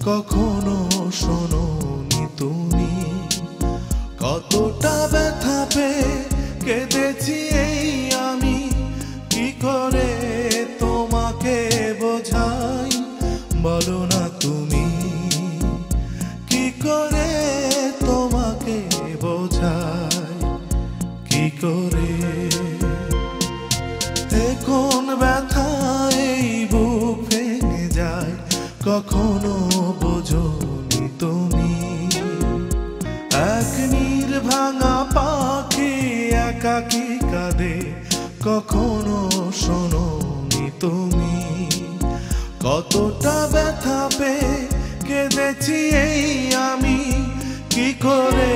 কখনো শোনোনি তুমি। কতটা ব্যথা পেয়ে কেঁদেছি এই আমি, কি করে তোমাকে বোঝাই বলো না তুমি, কি করে তোমাকে বোঝাই, কি করে। কোন ব্যথায় এই বুক ভেঙে যায় কখনো বোঝোনি তুমি। এক নির্ভাঙা পাখি একাকী কাঁদে কখনো শোনোনি তুমি। কতটা ব্যথা পেয়ে কেঁদেছি এই আমি, কি করে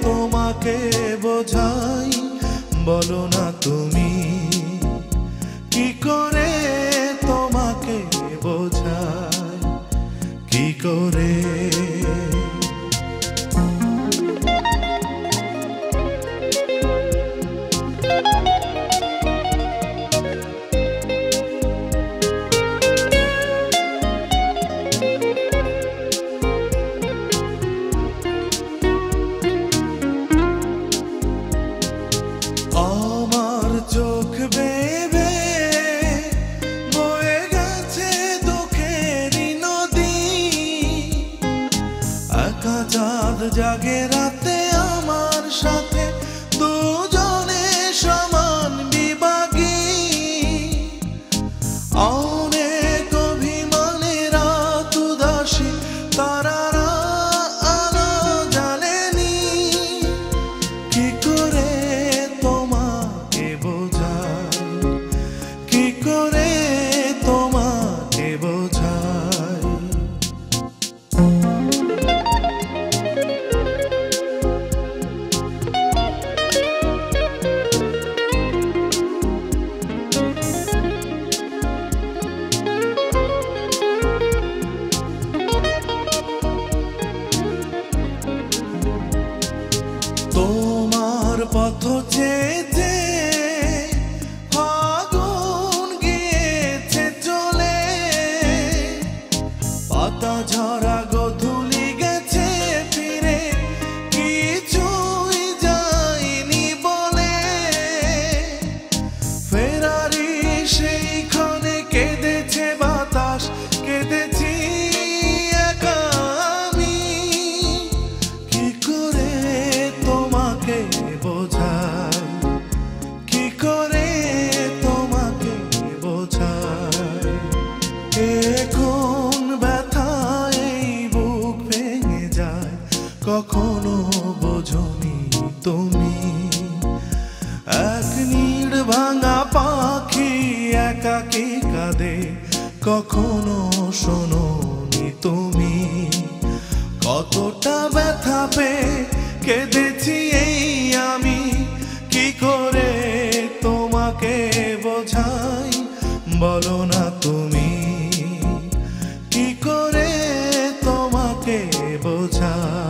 তোমাকে বোঝাই বলো না তুমি, কি করে তোমাকে বোঝাই, কি করে। আমার চোখ বেয়ে বয়ে গেছে দুঃখেরই নদী, একা চাঁদ জাগে রাতে আমার সাথে দুজনে সমান বিভাগী। অনেক অভিমানে রাত উদাসী তারারা আলো জ্বালেনি, কি করে তোমাকে বোঝাই, কি করে তোমাকে বোঝাই। তোমার পথ চেয়ে ফাগুন গিয়েছে চলে, পাতা ঝরা গোধূলি গেছে ফিরে কিছুই যায়নি বলে। ফেরারি সেইখানে কেঁদেছে বাতাস, কেঁদেছি একা আমি, কি করে তোমাকে বোঝাই, কি করে তোমাকে বোঝাই। কোন ব্যথায় এই বুক ভেঙে যায় কখনো বোঝোনি তুমি। এক নির্ভাঙা পাখি একাকী কাঁদে কখনো শোনোনি তুমি। কতটা ব্যথা পেয়ে কেঁদেছি এই আমি, কি করে তোমাকে বোঝাই বলো না তুমি, কি করে তোমাকে বোঝাই।